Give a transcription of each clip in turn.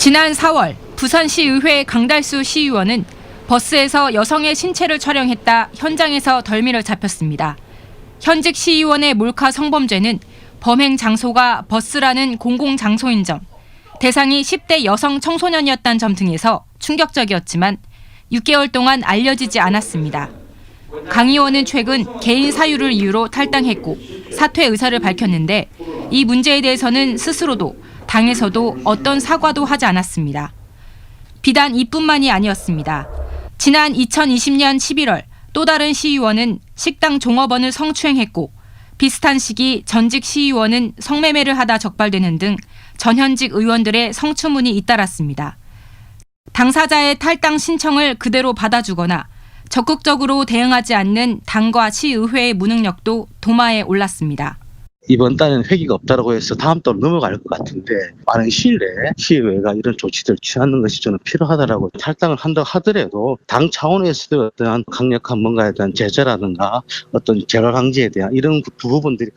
지난 4월 부산시의회 강달수 시의원은 버스에서 여성의 신체를 촬영했다 현장에서 덜미를 잡혔습니다. 현직 시의원의 몰카 성범죄는 범행 장소가 버스라는 공공장소인 점, 대상이 10대 여성 청소년이었다는 점 등에서 충격적이었지만 6개월 동안 알려지지 않았습니다. 강 의원은 최근 개인 사유를 이유로 탈당했고 사퇴 의사를 밝혔는데 이 문제에 대해서는 스스로도 당에서도 어떤 사과도 하지 않았습니다. 비단 이뿐만이 아니었습니다. 지난 2020년 11월 또 다른 시의원은 식당 종업원을 성추행했고 비슷한 시기 전직 시의원은 성매매를 하다 적발되는 등 전현직 의원들의 성추문이 잇따랐습니다. 당사자의 탈당 신청을 그대로 받아주거나 적극적으로 대응하지 않는 당과 시의회의 무능력도 도마에 올랐습니다. 이번 달에는 회기가 없다고 해서 다음 달로 넘어갈 것 같은데 빠른 시일 내에 시의회가 이런 조치들을 취하는 것이 저는 필요하다라고 탈당을 한다고 하더라도 당 차원에서도 어떠한 강력한 뭔가에 대한 제재라든가 어떤 재발 방지에 대한 이런 부분들이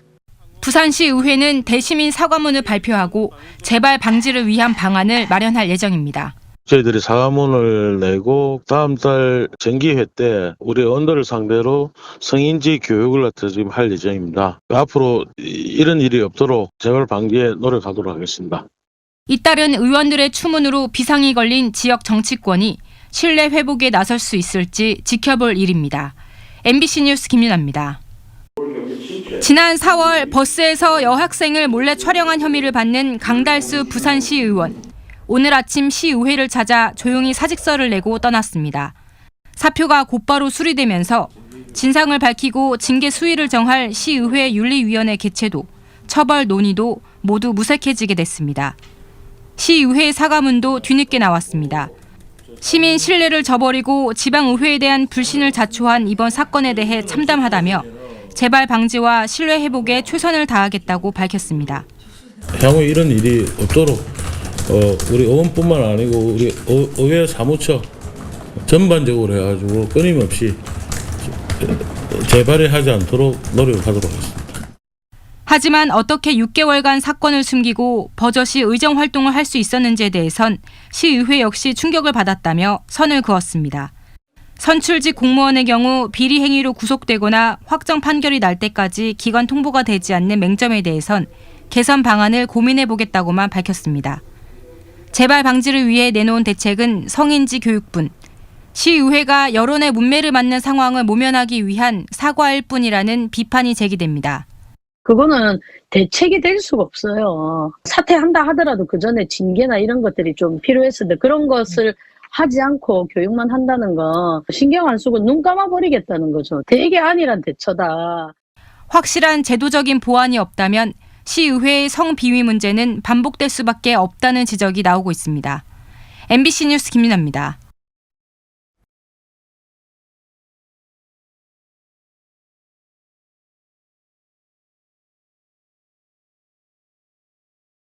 부산시의회는 대시민 사과문을 발표하고 재발 방지를 위한 방안을 마련할 예정입니다. 저희들이 사과문을 내고 다음 달 정기회 때 우리 의원들을 상대로 성인지 교육을 지금 할 예정입니다. 앞으로 이런 일이 없도록 재발 방지에 노력하도록 하겠습니다. 잇따른 의원들의 추문으로 비상이 걸린 지역 정치권이 신뢰 회복에 나설 수 있을지 지켜볼 일입니다. MBC 뉴스 김윤아입니다. 지난 4월 버스에서 여학생을 몰래 촬영한 혐의를 받는 강달수 부산시 의원. 오늘 아침 시의회를 찾아 조용히 사직서를 내고 떠났습니다. 사표가 곧바로 수리되면서 진상을 밝히고 징계 수위를 정할 시의회 윤리위원회 개최도 처벌 논의도 모두 무색해지게 됐습니다. 시의회 사과문도 뒤늦게 나왔습니다. 시민 신뢰를 저버리고 지방의회에 대한 불신을 자초한 이번 사건에 대해 참담하다며 재발 방지와 신뢰 회복에 최선을 다하겠다고 밝혔습니다. 향후 이런 일이 없도록 우리 의원뿐만 아니고 우리 의회 사무처 전반적으로 해가지고 끊임없이 재발이 하지 않도록 노력하도록 하겠습니다. 하지만 어떻게 6개월간 사건을 숨기고 버젓이 의정 활동을 할 수 있었는지에 대해선 시의회 역시 충격을 받았다며 선을 그었습니다. 선출직 공무원의 경우 비리 행위로 구속되거나 확정 판결이 날 때까지 기관 통보가 되지 않는 맹점에 대해선 개선 방안을 고민해보겠다고만 밝혔습니다. 재발 방지를 위해 내놓은 대책은 성인지 교육뿐, 시의회가 여론의 문매를 맞는 상황을 모면하기 위한 사과일 뿐이라는 비판이 제기됩니다. 그거는 대책이 될 수가 없어요. 사퇴한다 하더라도 그 전에 징계나 이런 것들이 좀 필요했을 때 그런 것을 하지 않고 교육만 한다는 건 신경 안 쓰고 눈 감아버리겠다는 거죠. 대개 안일한 대처다. 확실한 제도적인 보완이 없다면 시의회의 성비위 문제는 반복될 수밖에 없다는 지적이 나오고 있습니다. MBC 뉴스 김윤아입니다.